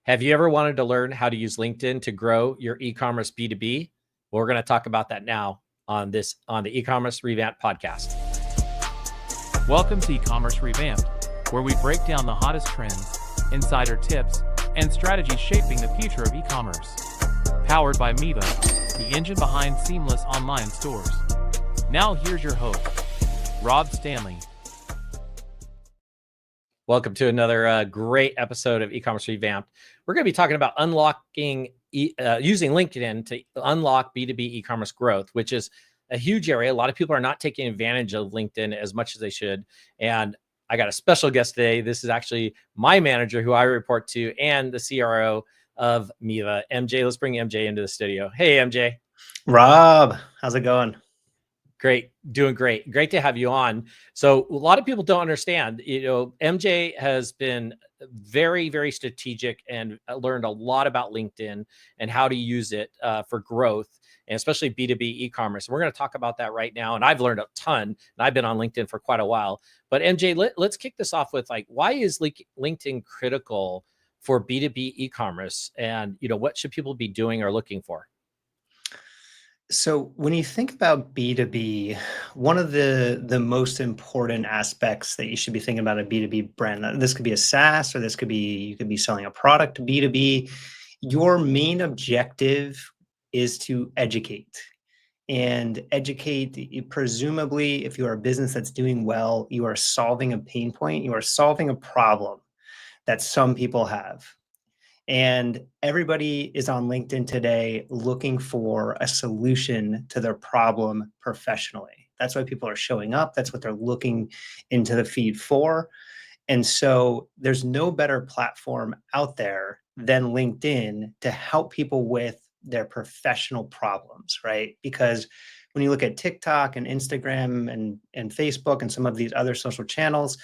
Have you ever wanted to learn how to use LinkedIn to grow your e-commerce B2B? Well, we're going to talk about that now on the E-commerce Revamped podcast. Welcome to E-commerce Revamped, where we break down the hottest trends, insider tips, and strategies shaping the future of e-commerce. Powered by Miva, the engine behind seamless online stores. Now here's your host, Rob Stanley. Welcome to another great episode of E-commerce Revamped. We're going to be talking about using LinkedIn to unlock B2B e-commerce growth, which is a huge area. A lot of people are not taking advantage of LinkedIn as much as they should. And I got a special guest today. This is actually my manager who I report to and the CRO of Miva, MJ. Let's bring MJ into the studio. Hey, MJ. Rob, how's it going? Great. Doing great. Great to have you on. So a lot of people don't understand, MJ has been very, very strategic and learned a lot about LinkedIn and how to use it for growth, and especially B2B e-commerce. We're going to talk about that right now. And I've learned a ton, and I've been on LinkedIn for quite a while. But MJ, let's kick this off with why is LinkedIn critical for B2B e-commerce? And, what should people be doing or looking for? So when you think about B2B, one of the most important aspects that you should be thinking about a B2B brand, this could be a SaaS, or you could be selling a product to B2B. Your main objective is to educate. And educate, presumably, if you are a business that's doing well, you are solving a pain point, you are solving a problem that some people have. And everybody is on LinkedIn today looking for a solution to their problem professionally. That's why people are showing up. That's what they're looking into the feed for. And so there's no better platform out there than LinkedIn to help people with their professional problems, right? Because when you look at TikTok and Instagram and Facebook and some of these other social channels,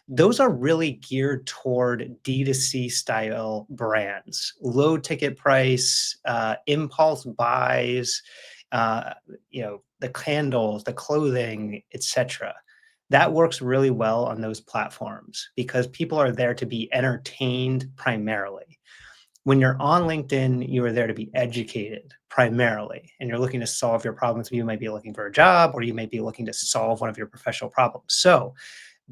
those are really geared toward D2C style brands, low ticket price, impulse buys, the candles, the clothing, etc. That works really well on those platforms because people are there to be entertained primarily. When you're on LinkedIn, you are there to be educated primarily, and you're looking to solve your problems. You might be looking for a job, or you may be looking to solve one of your professional problems. So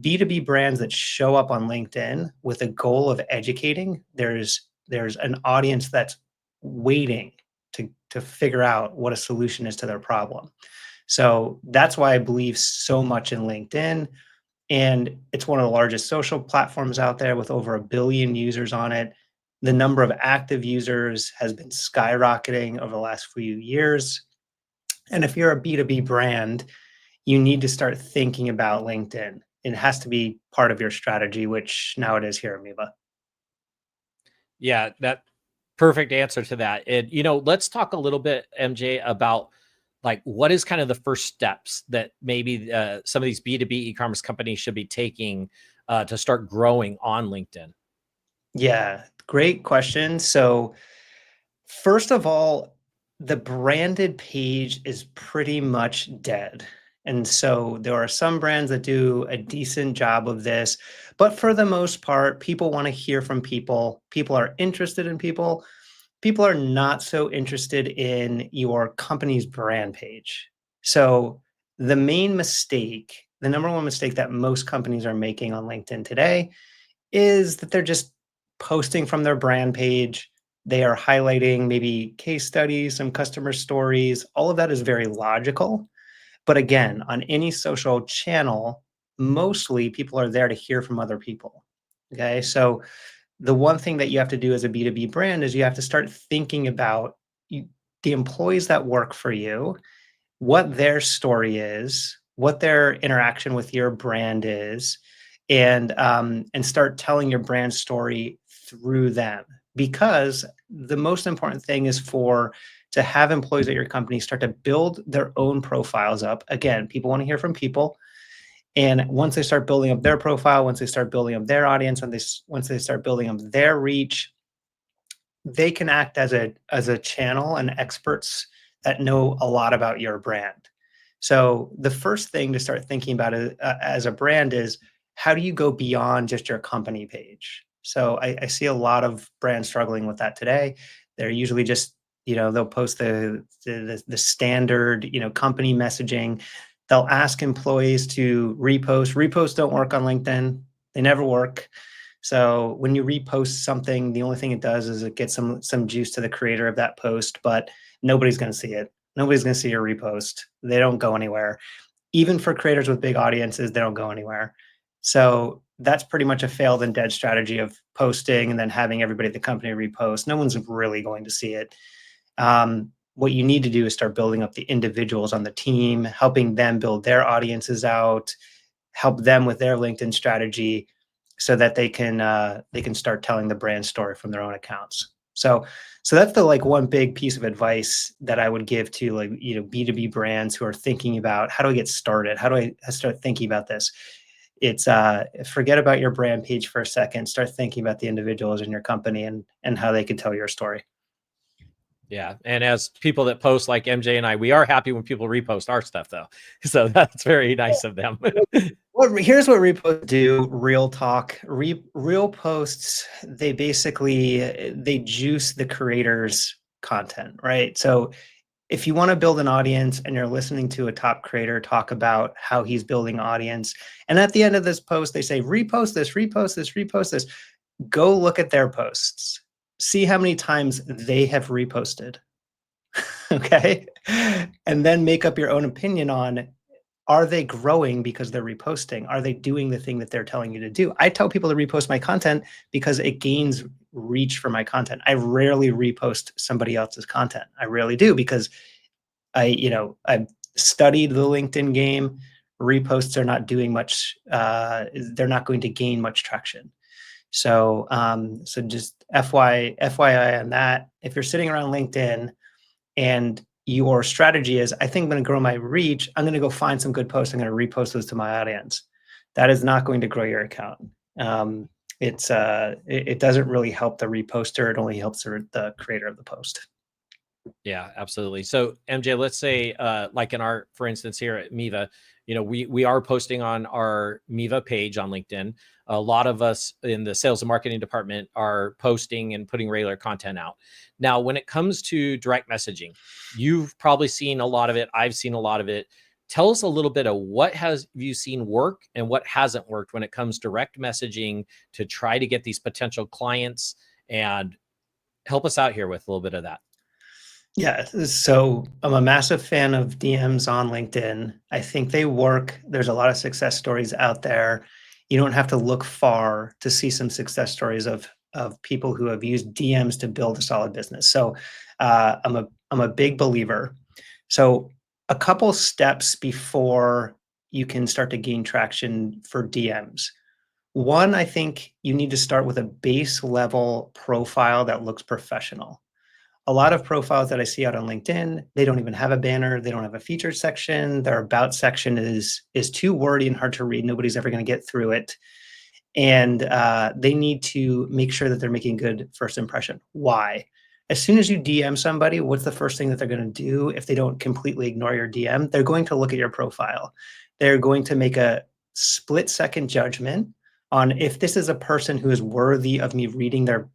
B2B brands that show up on LinkedIn with a goal of educating, there's an audience that's waiting to figure out what a solution is to their problem. So that's why I believe so much in LinkedIn. And it's one of the largest social platforms out there with over 1 billion users on it. The number of active users has been skyrocketing over the last few years. And if you're a B2B brand, you need to start thinking about LinkedIn. It has to be part of your strategy, which now it is here at Miva. Yeah, that perfect answer to that. And, let's talk a little bit, MJ, about what is kind of the first steps that maybe some of these B2B e-commerce companies should be taking to start growing on LinkedIn? Yeah, great question. So first of all, the branded page is pretty much dead. And so there are some brands that do a decent job of this, but for the most part, people want to hear from people. People are interested in people. People are not so interested in your company's brand page. So the number one mistake that most companies are making on LinkedIn today is that they're just posting from their brand page. They are highlighting maybe case studies, some customer stories. All of that is very logical. But again, on any social channel, mostly people are there to hear from other people. Okay. So the one thing that you have to do as a B2B brand is you have to start thinking about the employees that work for you, what their story is, what their interaction with your brand is, and start telling your brand story through them. Because the most important thing is to have employees at your company start to build their own profiles up. Again, people want to hear from people. And once they start building up their profile, once they start building up their audience, once they start building up their reach, they can act as a channel and experts that know a lot about your brand. So the first thing to start thinking about as a brand is, how do you go beyond just your company page? So I see a lot of brands struggling with that today. They're usually just, they'll post the standard, company messaging. They'll ask employees to repost. Reposts don't work on LinkedIn. They never work. So when you repost something, the only thing it does is it gets some juice to the creator of that post, but nobody's going to see it. Nobody's going to see your repost. They don't go anywhere. Even for creators with big audiences, they don't go anywhere. So that's pretty much a failed and dead strategy of posting and then having everybody at the company repost. No one's really going to see it. What you need to do is start building up the individuals on the team, helping them build their audiences out, help them with their LinkedIn strategy so that they can start telling the brand story from their own accounts. So that's the one big piece of advice that I would give to B2B brands who are thinking about, how do I get started? How do I start thinking about this? It's forget about your brand page for a second, start thinking about the individuals in your company and how they can tell your story. Yeah. And as people that post like MJ and I, we are happy when people repost our stuff though. So that's very nice of them. Here's what reposts do, real talk. Real posts, they juice the creator's content, right? So if you want to build an audience and you're listening to a top creator talk about how he's building audience, and at the end of this post, they say, repost this, repost this, repost this, go look at their posts. See how many times they have reposted, okay? And then make up your own opinion on, are they growing because they're reposting? Are they doing the thing that they're telling you to do? I tell people to repost my content because it gains reach for my content. I rarely repost somebody else's content. I rarely do because I've studied the LinkedIn game. Reposts are not doing much. They're not going to gain much traction. So just FYI on that. If you're sitting around LinkedIn and your strategy is, I think I'm going to grow my reach, I'm going to go find some good posts, I'm going to repost those to my audience, that is not going to grow your account. It doesn't really help the reposter. It only helps the creator of the post. Yeah, absolutely. So MJ, let's say like for instance, here at Miva, we are posting on our Miva page on LinkedIn. A lot of us in the sales and marketing department are posting and putting regular content out. Now, when it comes to direct messaging, you've probably seen a lot of it. I've seen a lot of it. Tell us a little bit of what have you seen work and what hasn't worked when it comes direct messaging to try to get these potential clients, and help us out here with a little bit of that. Yeah, so I'm a massive fan of DMs on LinkedIn. I think they work. There's a lot of success stories out there. You don't have to look far to see some success stories of people who have used DMs to build a solid business. So I'm a big believer. So a couple steps before you can start to gain traction for DMs. One, I think you need to start with a base level profile that looks professional. A lot of profiles that I see out on LinkedIn, they don't even have a banner. They don't have a featured section. Their about section is too wordy and hard to read. Nobody's ever going to get through it. And they need to make sure that they're making good first impression. Why? As soon as you DM somebody, what's the first thing that they're going to do if they don't completely ignore your DM? They're going to look at your profile. They're going to make a split-second judgment on if this is a person who is worthy of me reading their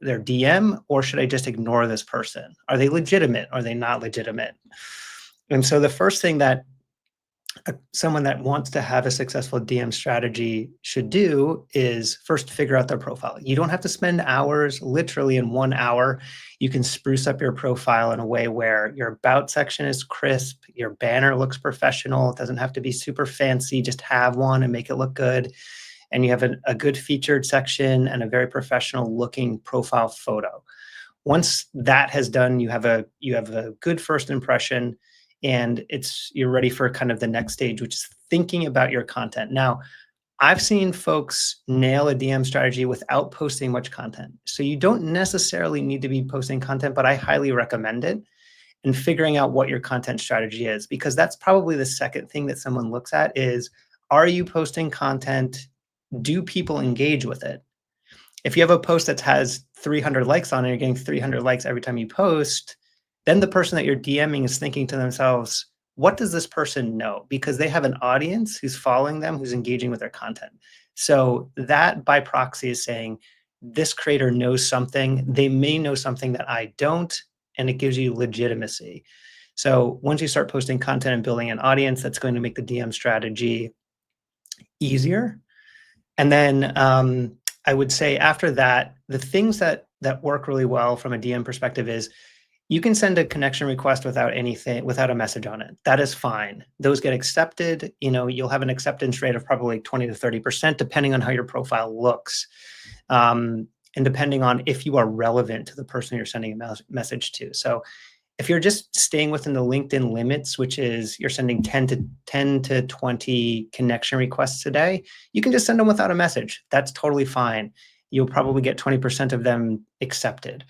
DM, or should I just ignore this person? Are they legitimate? Are they not legitimate? And so the first thing that someone that wants to have a successful DM strategy should do is first figure out their profile. You don't have to spend hours. Literally in 1 hour, you can spruce up your profile in a way where your about section is crisp, your banner looks professional. It doesn't have to be super fancy. Just have one and make it look good. And you have a good featured section and a very professional looking profile photo. Once that has done, you have a good first impression, and you're ready for kind of the next stage, which is thinking about your content. Now, I've seen folks nail a DM strategy without posting much content. So you don't necessarily need to be posting content, but I highly recommend it, and figuring out what your content strategy is, because that's probably the second thing that someone looks at is, are you posting content? Do people engage with it? If you have a post that has 300 likes on it, you're getting 300 likes every time you post, then the person that you're DMing is thinking to themselves, what does this person know? Because they have an audience who's following them, who's engaging with their content. So that by proxy is saying this creator knows something. They may know something that I don't, and it gives you legitimacy. So once you start posting content and building an audience, that's going to make the DM strategy easier. And then I would say after that, the things that work really well from a DM perspective is you can send a connection request without a message on it. That is fine. Those get accepted. You'll have an acceptance rate of probably 20 to 30%, depending on how your profile looks. And depending on if you are relevant to the person you're sending a message to. So if you're just staying within the LinkedIn limits, which is you're sending 10 to 20 connection requests a day, you can just send them without a message. That's totally fine. You'll probably get 20% of them accepted.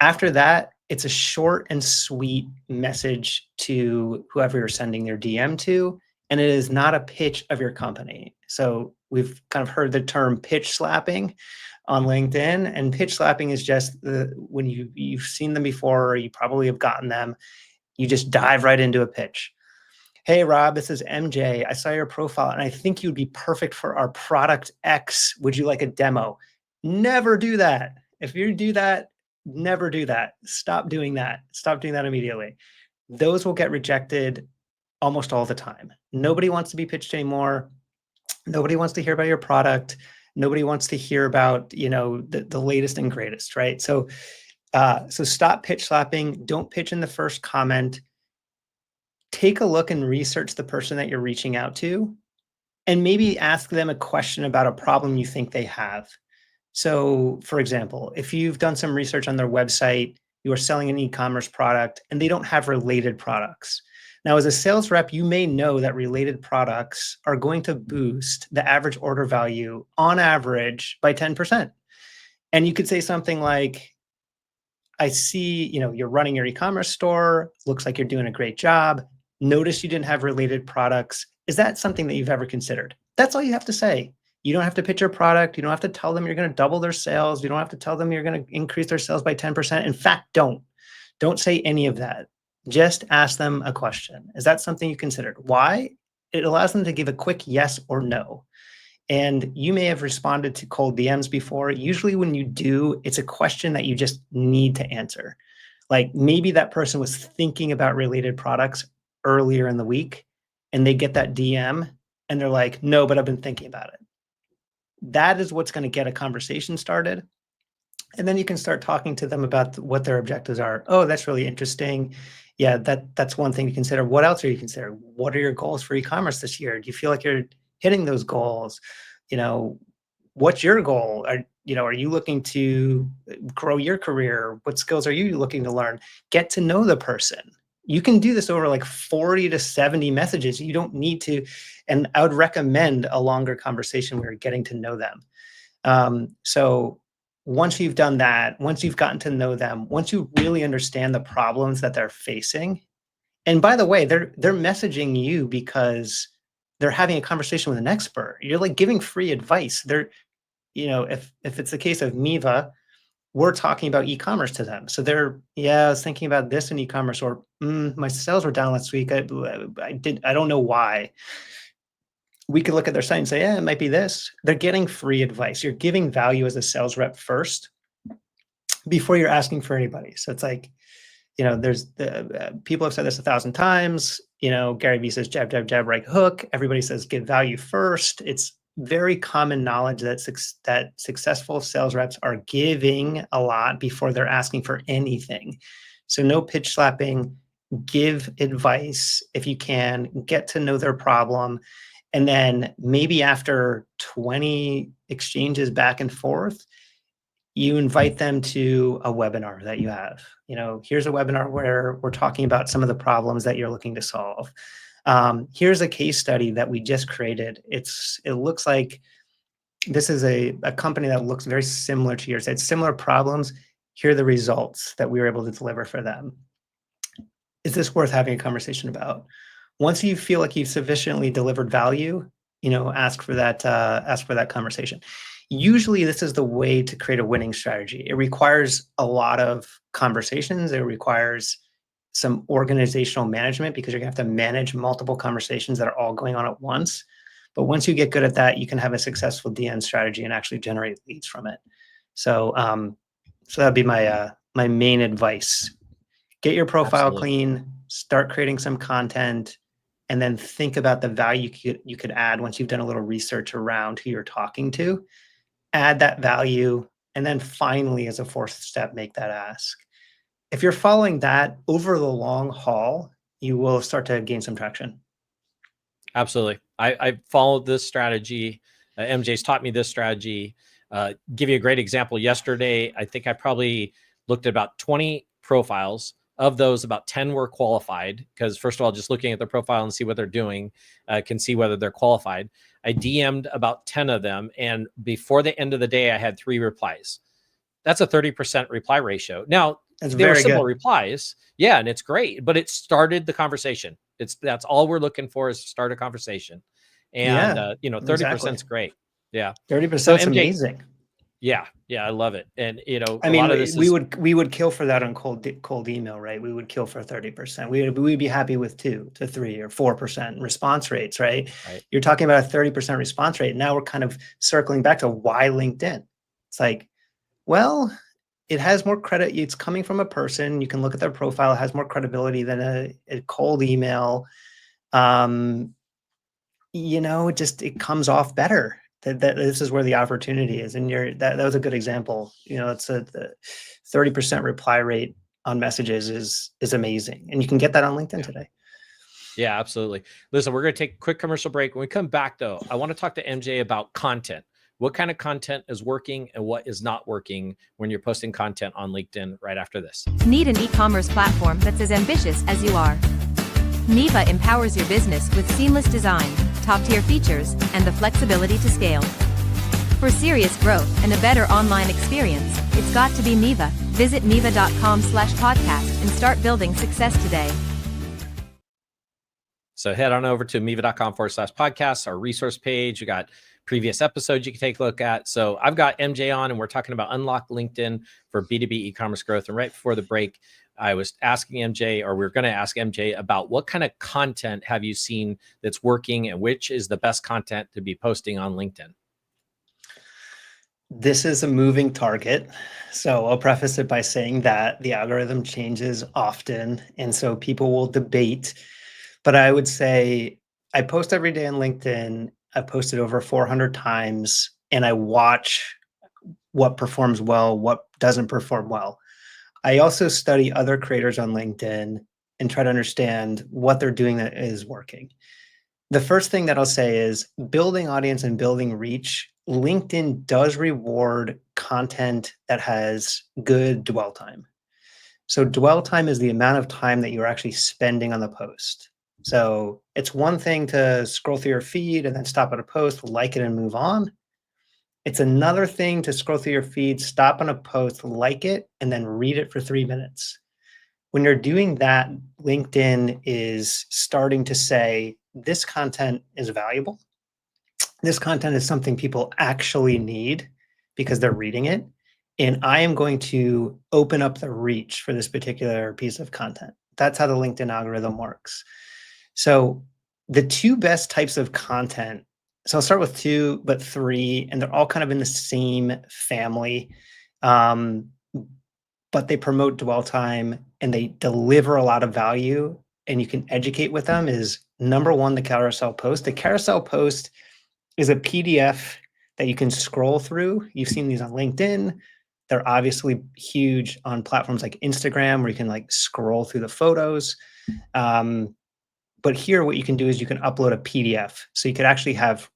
After that, it's a short and sweet message to whoever you're sending your DM to, and it is not a pitch of your company. So we've kind of heard the term pitch slapping on LinkedIn, and pitch slapping is just when you've seen them before, or you probably have gotten them, you just dive right into a pitch. Hey, Rob, this is MJ. I saw your profile and I think you'd be perfect for our product X. Would you like a demo? Never do that. If you do that, never do that. Stop doing that. Stop doing that immediately. Those will get rejected almost all the time. Nobody wants to be pitched anymore. Nobody wants to hear about your product. Nobody wants to hear about, the latest and greatest, right? So stop pitch slapping. Don't pitch in the first comment. Take a look and research the person that you're reaching out to, and maybe ask them a question about a problem you think they have. So, for example, if you've done some research on their website, you are selling an e-commerce product, and they don't have related products. Now, as a sales rep, you may know that related products are going to boost the average order value on average by 10%. And you could say something like, I see, you're running your e-commerce store. Looks like you're doing a great job. Notice you didn't have related products. Is that something that you've ever considered? That's all you have to say. You don't have to pitch your product. You don't have to tell them you're going to double their sales. You don't have to tell them you're going to increase their sales by 10%. In fact, don't say any of that. Just ask them a question. Is that something you considered? Why? It allows them to give a quick yes or no. And you may have responded to cold DMs before. Usually when you do, it's a question that you just need to answer. Like maybe that person was thinking about related products earlier in the week and they get that DM and they're like, no, but I've been thinking about it. That is what's going to get a conversation started. And then you can start talking to them about what their objectives are. Oh, that's really interesting. Yeah, that's one thing to consider. What else are you considering? What are your goals for e-commerce this year? Do you feel like you're hitting those goals? What's your goal? Are you looking to grow your career? What skills are you looking to learn? Get to know the person. You can do this over like 40 to 70 messages. You don't need to, and I would recommend a longer conversation where you're getting to know them. So once you've done that, once you've gotten to know them, once you really understand the problems that they're facing, and by the way, they're messaging you because they're having a conversation with an expert. You're like giving free advice. They're, if it's the case of Miva, we're talking about e-commerce to them. So they're, I was thinking about this in e-commerce, or my sales were down last week. I don't know why. We could look at their site and say, it might be this. They're getting free advice. You're giving value as a sales rep first before you're asking for anybody. So it's like, there's people have said this 1,000 times. Gary Vee says, jab, jab, jab, right hook. Everybody says, give value first. It's very common knowledge that successful sales reps are giving a lot before they're asking for anything. So no pitch slapping, give advice if you can, get to know their problem. And then maybe after 20 exchanges back and forth, you invite them to a webinar that you have. Here's a webinar where we're talking about some of the problems that you're looking to solve. Here's a case study that we just created. It looks like this is a company that looks very similar to yours. It's similar problems. Here are the results that we were able to deliver for them. Is this worth having a conversation about? Once you feel like you've sufficiently delivered value, ask for that conversation. Usually this is the way to create a winning strategy. It requires a lot of conversations. It requires some organizational management because you're gonna have to manage multiple conversations that are all going on at once. But once you get good at that, you can have a successful DN strategy and actually generate leads from it. So, so that'd be my my main advice. Get your profile Absolutely. clean, start creating some content, and then think about the value you could add once you've done a little research around who you're talking to. Add that value, and then finally, as a fourth step, make that ask. If you're following that over the long haul, you will start to gain some traction. Absolutely. I followed this strategy. MJ's taught me this strategy. Give you a great example. Yesterday, I think I probably looked at about 20 profiles. Of those, about 10 were qualified, because first of all, just looking at their profile and see what they're doing, can see whether they're qualified. I DM'd about 10 of them, and before the end of the day, I had 3 replies. That's a 30% reply ratio. Now, That's they were very simple good. replies. Yeah, and it's great, but it started the conversation. That's all we're looking for, is to start a conversation. And Yeah, 30% exactly. is great. Yeah. 30% So is MJ, amazing. yeah, I love it. And I a mean, lot of this we is would kill for that on cold email, right? We would kill for 30%. We'd be happy with 2 to 3 or 4% response rates, right? right. You're talking about a 30% response rate. Now we're kind of circling back to why LinkedIn. It's like, well, it has more credit. It's coming from a person. You can look at their profile. It has more credibility than a cold email. It comes off better. That this is where the opportunity is, and that was a good example. It's the 30% reply rate on messages is amazing, and you can get that on LinkedIn today. Yeah, absolutely. Listen, we're going to take a quick commercial break. When we come back, though, I want to talk to MJ about content. What kind of content is working and what is not working when you're posting content on LinkedIn right after this. Need an e-commerce platform that's as ambitious as you are? Miva empowers your business with seamless design, top-tier features, and the flexibility to scale. For serious growth and a better online experience, it's got to be Miva. Visit miva.com/podcast and start building success today. So head on over to miva.com/podcast, our resource page. You got previous episodes you can take a look at. So I've got MJ on, and we're talking about Unlock LinkedIn for B2B e-commerce growth. And right before the break, I was asking MJ, or we were going to ask MJ, about what kind of content have you seen that's working, and which is the best content to be posting on LinkedIn? This is a moving target. So I'll preface it by saying that the algorithm changes often, and so people will debate. But I would say I post every day on LinkedIn. I've posted over 400 times, and I watch what performs well, what doesn't perform well. I also study other creators on LinkedIn and try to understand what they're doing that is working. The first thing that I'll say is building audience and building reach. LinkedIn does reward content that has good dwell time. So dwell time is the amount of time that you're actually spending on the post. So it's one thing to scroll through your feed and then stop at a post, like it, and move on. It's another thing to scroll through your feed, stop on a post, like it, and then read it for 3 minutes. When you're doing that, LinkedIn is starting to say, this content is valuable. This content is something people actually need because they're reading it. And I am going to open up the reach for this particular piece of content. That's how the LinkedIn algorithm works. So the 2 best types of content, so I'll start with 2, but 3, and they're all kind of in the same family, but they promote dwell time and they deliver a lot of value, and you can educate with them. Is number 1, the carousel post. The carousel post is a PDF that you can scroll through. You've seen these on LinkedIn. They're obviously huge on platforms like Instagram, where you can scroll through the photos. But here, what you can do is you can upload a PDF. So you could actually have,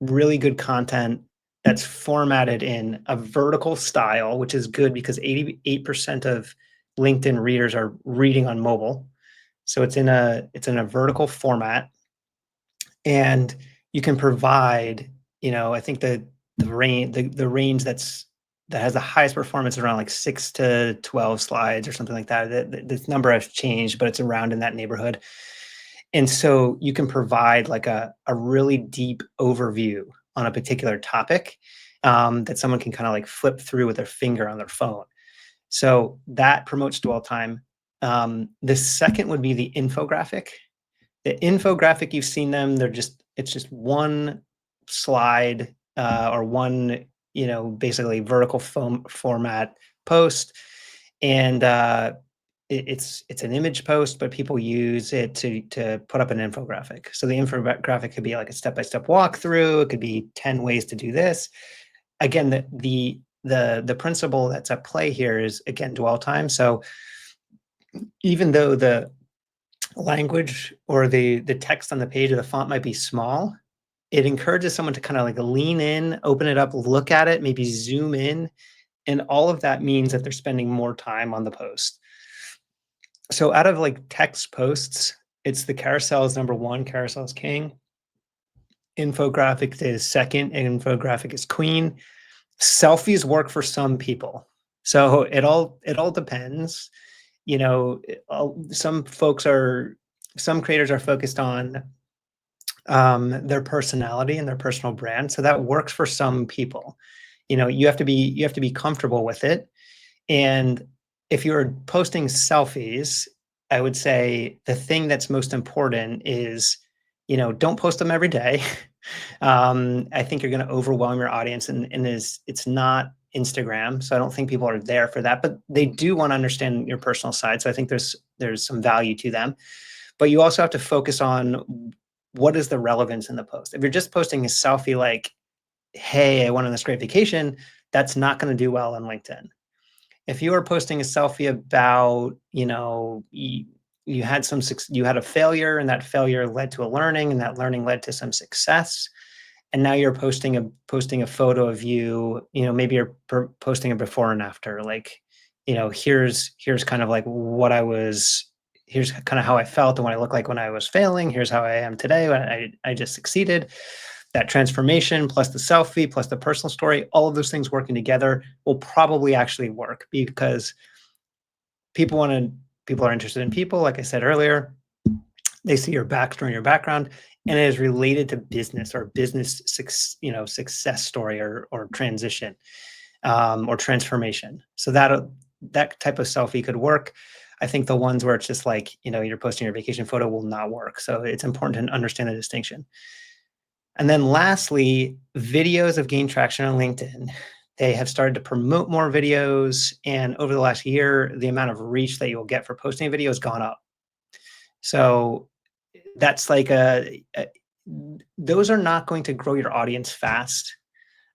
really good content that's formatted in a vertical style, which is good because 88% of LinkedIn readers are reading on mobile. So it's in a vertical format, and you can provide, I think the range that has the highest performance around 6 to 12 slides or something like that. This number has changed, but it's around in that neighborhood. And so you can provide a really deep overview on a particular topic that someone can kind of flip through with their finger on their phone. So that promotes dwell time. The second would be the infographic. The infographic, you've seen them. They're just It's just one slide or one, basically vertical format post. And it's an image post, but people use it to put up an infographic. So the infographic could be like a step-by-step walkthrough. It could be 10 ways to do this. Again, the principle that's at play here is, again, dwell time. So even though the language or the text on the page or the font might be small, it encourages someone to kind of like lean in, open it up, look at it, maybe zoom in. And all of that means that they're spending more time on the post. So out of like text posts, it's the carousel is number one, carousel is king. Infographic is second, and infographic is queen. Selfies work for some people. So it all depends. Some creators are focused on their personality and their personal brand. So that works for some people. You have to be comfortable with it. And if you're posting selfies, I would say the thing that's most important is, don't post them every day. I think you're going to overwhelm your audience, and it's not Instagram. So I don't think people are there for that, but they do want to understand your personal side. So I think there's some value to them, but you also have to focus on what is the relevance in the post. If you're just posting a selfie like, hey, I went on this great vacation, that's not going to do well on LinkedIn. If you are posting a selfie about, you had a failure, and that failure led to a learning, and that learning led to some success, and now you're posting a photo of you, maybe you're posting a before and after, like, here's kind of like here's kind of how I felt and what I looked like when I was failing. Here's how I am today when I just succeeded. That transformation plus the selfie plus the personal story, all of those things working together will probably actually work, because people are interested in people. Like I said earlier, they see your backstory and your background, and it is related to business or business success story or transition or transformation. So that type of selfie could work. I think the ones where it's just like, you're posting your vacation photo will not work. So it's important to understand the distinction. And then lastly, videos have gained traction on LinkedIn. They have started to promote more videos. And over the last year, the amount of reach that you'll get for posting a video has gone up. So that's like those are not going to grow your audience fast.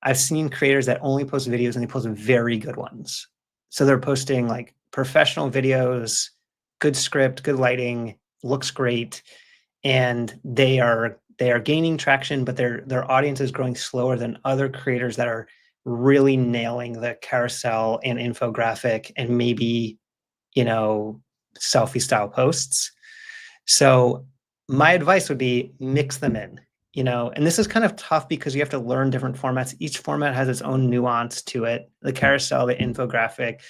I've seen creators that only post videos, and they post very good ones. So they're posting like professional videos, good script, good lighting, looks great. And they are gaining traction, but their audience is growing slower than other creators that are really nailing the carousel and infographic and maybe, selfie style posts. So my advice would be mix them in, and this is kind of tough because you have to learn different formats. Each format has its own nuance to it. The carousel, the infographic,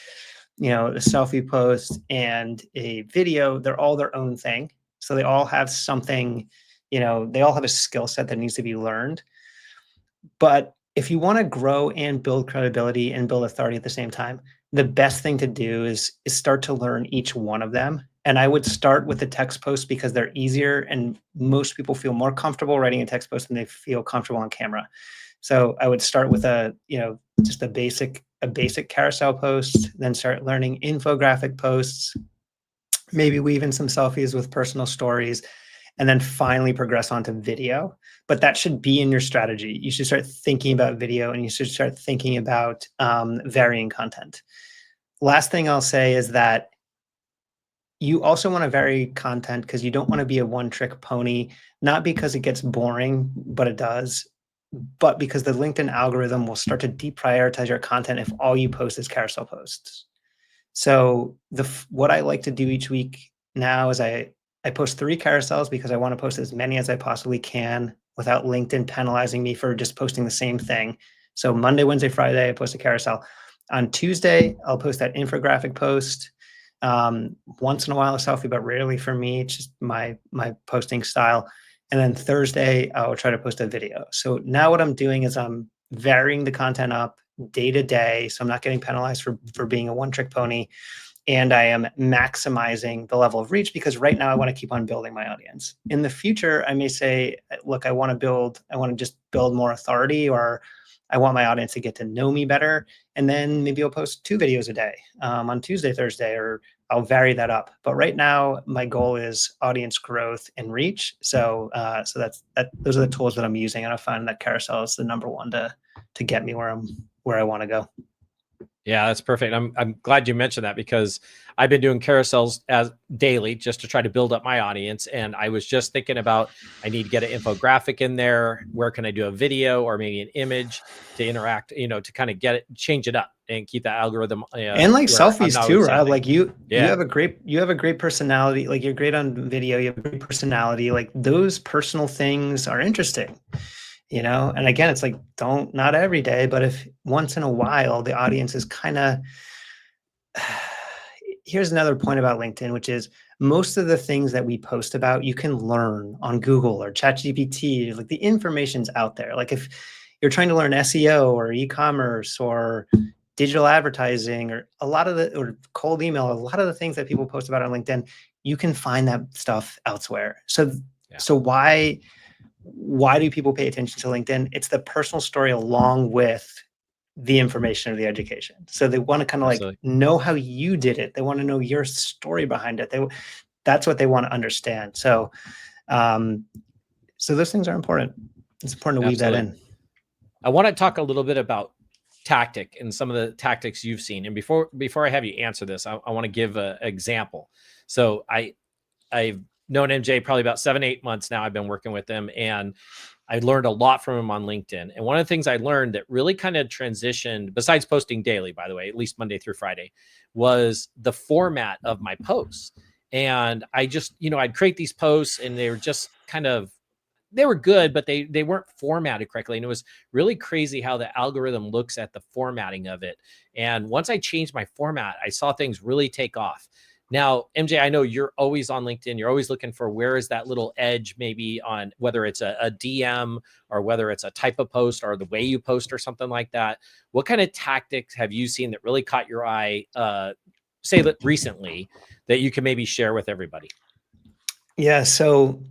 the selfie post, and a video, they're all their own thing. So they all have something, they all have a skill set that needs to be learned. But if you want to grow and build credibility and build authority at the same time, the best thing to do is start to learn each one of them. And I would start with the text posts because they're easier, and most people feel more comfortable writing a text post than they feel comfortable on camera. So I would start with just a basic carousel post, then start learning infographic posts, maybe weave in some selfies with personal stories, and then finally progress onto video. But that should be in your strategy. You should start thinking about video, and you should start thinking about varying content. Last thing I'll say is that you also want to vary content because you don't want to be a one-trick pony, not because it gets boring, but it does, but because the LinkedIn algorithm will start to deprioritize your content if all you post is carousel posts. So what I like to do each week now is I post 3 carousels because I want to post as many as I possibly can without LinkedIn penalizing me for just posting the same thing. So Monday, Wednesday, Friday, I post a carousel. On Tuesday, I'll post that infographic post. Once in a while a selfie, but rarely for me. It's just my posting style. And then Thursday, I'll try to post a video. So now what I'm doing is I'm varying the content up day to day. So I'm not getting penalized for being a one-trick pony. and I am maximizing the level of reach, because right now I want to keep on building my audience. In the future, I may say, look, I want to just build more authority, or I want my audience to get to know me better. And then maybe I'll post 2 videos a day on Tuesday, Thursday, or I'll vary that up. But right now my goal is audience growth and reach. So those are the tools that I'm using. And I find that carousel is the number one to get me where I want to go. Yeah, that's perfect. I'm glad you mentioned that, because I've been doing carousels as daily just to try to build up my audience. And I was just thinking about, I need to get an infographic in there. Where can I do a video or maybe an image to interact, to kind of change it up and keep that algorithm. And like selfies too, right? Like you have a great personality. Like you're great on video. You have a great personality. Like those personal things are interesting. And again, it's like, not every day, but if once in a while the audience is kind of, here's another point about LinkedIn, which is most of the things that we post about, you can learn on Google or ChatGPT. Like the information's out there. Like if you're trying to learn SEO or e-commerce or digital advertising or or cold email, a lot of the things that people post about on LinkedIn, you can find that stuff elsewhere. So why do people pay attention to LinkedIn? It's the personal story along with the information or the education. So they want to kind of like know how you did it. They want to know your story behind it. That's what they want to understand. So, so those things are important. It's important to weave that in. I want to talk a little bit about tactic and some of the tactics you've seen. And before I have you answer this, I want to give an example. So I've known MJ probably about 7-8 months now. I've been working with him, and I learned a lot from him on LinkedIn. And one of the things I learned that really kind of transitioned, besides posting daily, by the way, at least Monday through Friday, was the format of my posts. And I just, I'd create these posts and they were just they were good, but they weren't formatted correctly. And it was really crazy how the algorithm looks at the formatting of it. And once I changed my format, I saw things really take off. Now, MJ, I know you're always on LinkedIn. You're always looking for where is that little edge, maybe on whether it's a DM or whether it's a type of post or the way you post or something like that. What kind of tactics have you seen that really caught your eye, say that recently, that you can maybe share with everybody? Yeah. So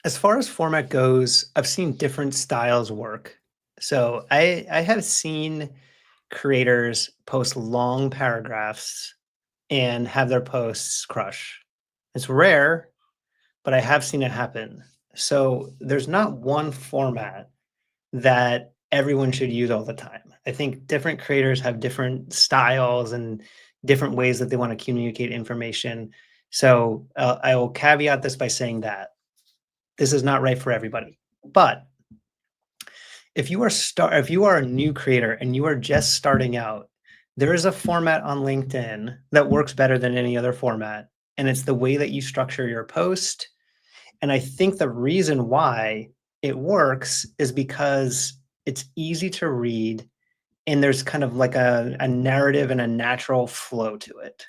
as far as format goes, I've seen different styles work. So I have seen creators post long paragraphs and have their posts crush. It's rare, but I have seen it happen. So there's not one format that everyone should use all the time. I think different creators have different styles and different ways that they want to communicate information. So I will caveat this by saying that this is not right for everybody. But if you are a new creator and you are just starting out, there is a format on LinkedIn that works better than any other format, and it's the way that you structure your post. And I think the reason why it works is because it's easy to read, and there's kind of like a narrative and a natural flow to it.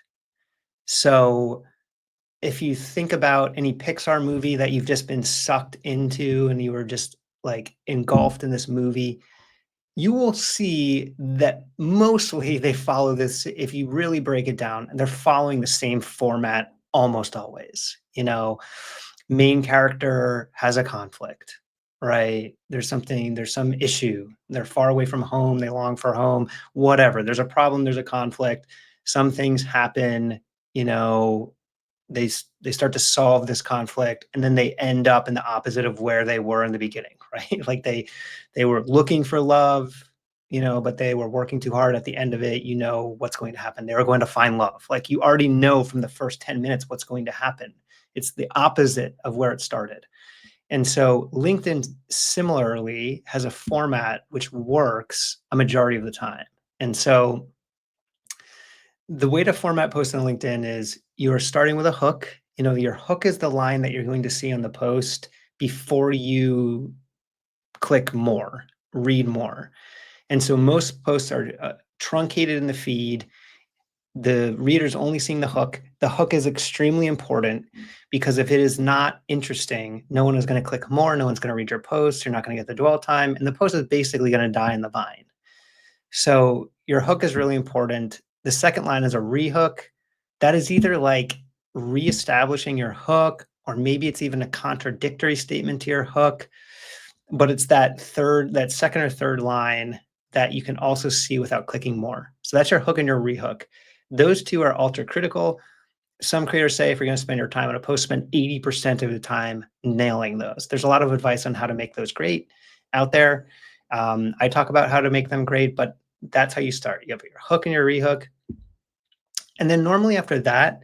So if you think about any Pixar movie that you've just been sucked into and you were just like engulfed in this movie, you will see that mostly they follow this. If you really break it down, they're following the same format almost always. Main character has a conflict, right? There's some issue. They're far away from home. They long for home, whatever. There's a problem. There's a conflict. Some things happen, they start to solve this conflict, and then they end up in the opposite of where they were in the beginning, right? Like they were looking for love, but they were working too hard. At the end of it, what's going to happen. They were going to find love. Like you already know from the first 10 minutes what's going to happen. It's the opposite of where it started. And so LinkedIn similarly has a format which works a majority of the time. And so the way to format posts on LinkedIn is you are starting with a hook. Your hook is the line that you're going to see on the post before you click more, read more. And so most posts are truncated in the feed. The reader's only seeing the hook. The hook is extremely important because if it is not interesting, no one is going to click more. No one's going to read your post. You're not going to get the dwell time. And the post is basically going to die in the vine. So your hook is really important. The second line is a rehook. that is either like reestablishing your hook, or maybe it's even a contradictory statement to your hook, but it's that second or third line that you can also see without clicking more. So that's your hook and your rehook. Those two are ultra critical. Some creators say if you're going to spend your time on a post, spend 80% of the time nailing those. There's a lot of advice on how to make those great out there. I talk about how to make them great, but that's how you start. You have your hook and your rehook. And then normally after that,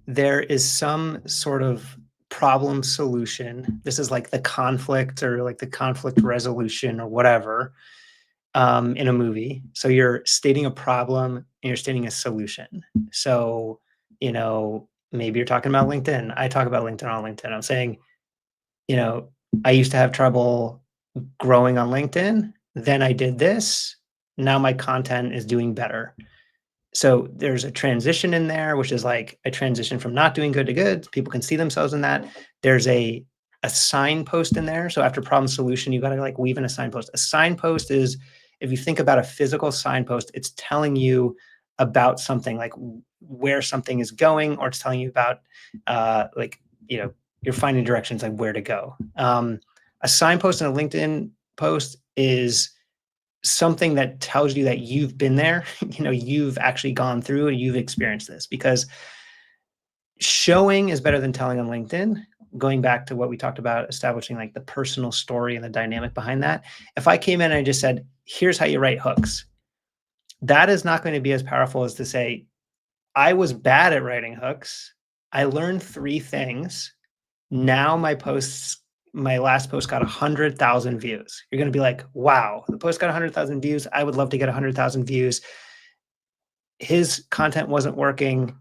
there is some sort of problem solution. This is like the conflict or like the conflict resolution or whatever in a movie. So you're stating a problem and you're stating a solution. So, you know, maybe you're talking about LinkedIn. I talk about LinkedIn on LinkedIn. I'm saying, you know, I used to have trouble growing on LinkedIn. Then I did this. Now my content is doing better. So there's a transition in there, which is like a transition from not doing good to good. People can see themselves in that. There's a signpost in there. So after problem solution, you got to like weave in a signpost. A signpost is, if you think about a physical signpost, it's telling you about something, like where something is going, or it's telling you about like, you know, you're finding directions like where to go. A signpost in a LinkedIn post is something that tells you that you've been there, you know, you've actually gone through and you've experienced this, because showing is better than telling on LinkedIn. Going back to what we talked about, establishing like the personal story and the dynamic behind that. If I came in and I just said, here's how you write hooks, that is not going to be as powerful as to say, I was bad at writing hooks. I learned 3 things. Now my last post got 100,000 views. You're going to be like, wow, the post got 100,000 views. I would love to get 100,000 views. His content wasn't working.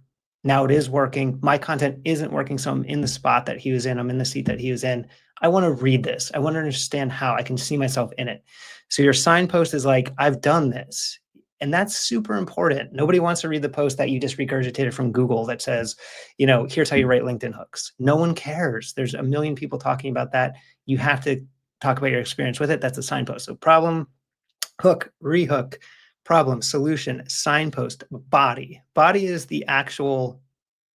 Now it is working. My content isn't working. So I'm in the spot that he was in. I'm in the seat that he was in. I want to read this. I want to understand how I can see myself in it. So your signpost is like, I've done this. And that's super important. Nobody wants to read the post that you just regurgitated from Google that says, you know, here's how you write LinkedIn hooks. No one cares. There's a million people talking about that. You have to talk about your experience with it. That's a signpost. So problem, hook, rehook, problem, solution, signpost, body. Body is the actual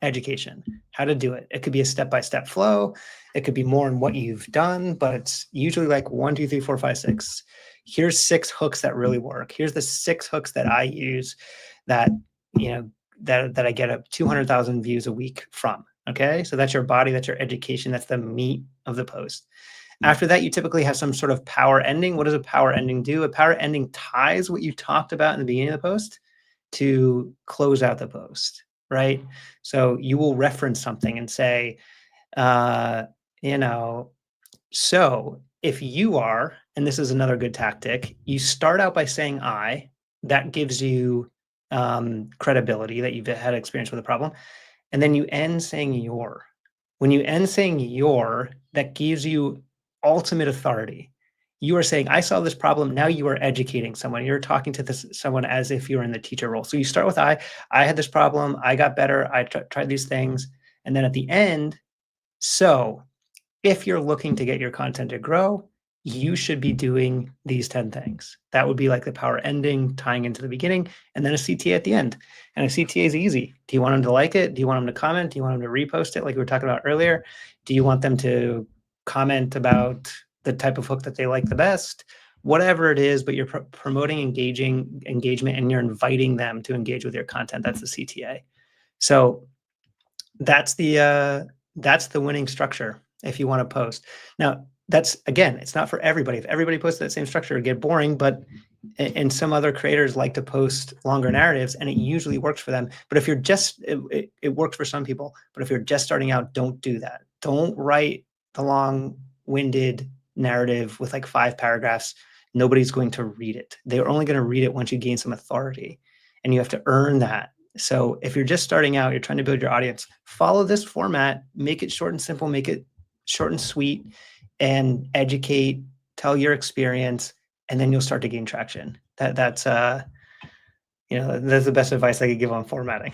education, how to do it. It could be a step-by-step flow. It could be more in what you've done, but it's usually like 1, 2, 3, 4, 5, 6. Here's 6 hooks that really work. Here's the 6 hooks that I use that, you know, that I get up 200,000 views a week from. Okay. So that's your body, that's your education. That's the meat of the post. After that, you typically have some sort of power ending. What does a power ending do? A power ending ties what you talked about in the beginning of the post to close out the post, right? So you will reference something and say, you know, so if you are, and this is another good tactic, you start out by saying I, that gives you credibility that you've had experience with a problem. And then you end saying your. When you end saying your, that gives you ultimate authority. You are saying, I saw this problem. Now you are educating someone. You're talking to someone as if you're in the teacher role. So you start with I had this problem. I got better. I tried these things. And then at the end, so if you're looking to get your content to grow, you should be doing these 10 things. That would be like the power ending, tying into the beginning, and then a CTA at the end. And a CTA is easy. Do you want them to like it? Do you want them to comment? Do you want them to repost it like we were talking about earlier? Do you want them to comment about the type of hook that they like the best? Whatever it is, but you're promoting engagement, and you're inviting them to engage with your content. That's the CTA. So that's the winning structure if you want to post. Now, that's, again, it's not for everybody. If everybody posted that same structure, it'd get boring, and some other creators like to post longer narratives, and it usually works for them. But if you're just, it works for some people, but if you're just starting out, don't do that. Don't write the long-winded narrative with like 5 paragraphs. Nobody's going to read it. They're only going to read it once you gain some authority, and you have to earn that. So if you're just starting out, you're trying to build your audience, follow this format, make it short and simple, make it short and sweet, and educate, tell your experience, and then you'll start to gain traction. That's you know, that's the best advice I could give on formatting.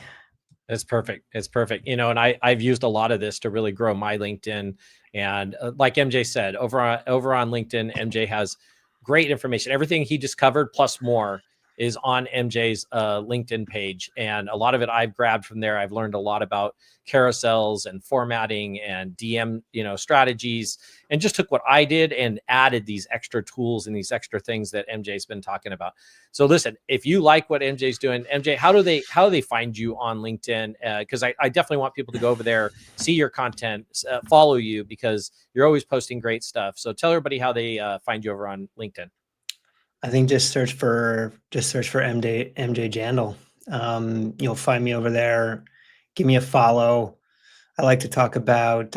It's perfect. It's perfect. You know, and I've used a lot of this to really grow my LinkedIn. And like MJ said, over on LinkedIn, MJ has great information, everything he just covered plus more. is on MJ's LinkedIn page. And a lot of it I've grabbed from there. I've learned a lot about carousels and formatting and DM, strategies, and just took what I did and added these extra tools and these extra things that MJ's been talking about. So listen, if you like what MJ's doing, MJ, how do they find you on LinkedIn? Because I definitely want people to go over there, see your content, follow you, because you're always posting great stuff. So tell everybody how they find you over on LinkedIn. I think just search for MJ Jaindl. You'll find me over there. Give me a follow. I like to talk about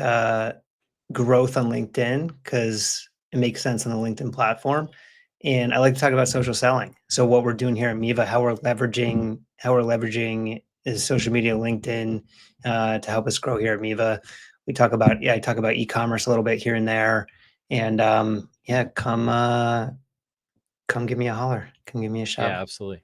growth on LinkedIn because it makes sense on the LinkedIn platform. And I like to talk about social selling. So what we're doing here at Miva, how we're leveraging is social media, LinkedIn, to help us grow here at Miva. I talk about e-commerce a little bit here and there. And come give me a holler. Come give me a shout. Yeah, absolutely.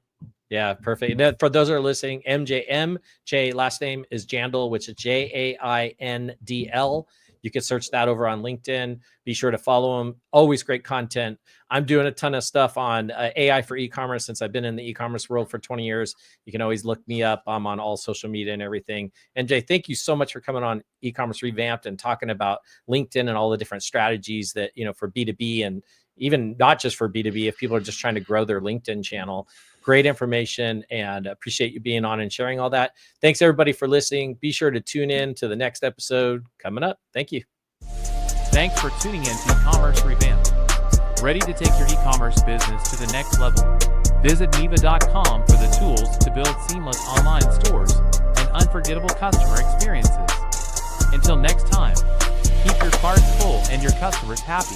Yeah, perfect. And for those that are listening, MJ, last name is Jaindl, which is Jaindl. You can search that over on LinkedIn. Be sure to follow him. Always great content. I'm doing a ton of stuff on AI for e-commerce since I've been in the e-commerce world for 20 years. You can always look me up. I'm on all social media and everything. MJ, thank you so much for coming on E-commerce Revamped and talking about LinkedIn and all the different strategies that, for B2B, and even not just for B2B, if people are just trying to grow their LinkedIn channel. Great information, and appreciate you being on and sharing all that. Thanks everybody for listening. Be sure to tune in to the next episode coming up. Thank you. Thanks for tuning in to E-commerce Revamped. Ready to take your e-commerce business to the next level? Visit Miva.com for the tools to build seamless online stores and unforgettable customer experiences. Until next time, keep your carts full and your customers happy.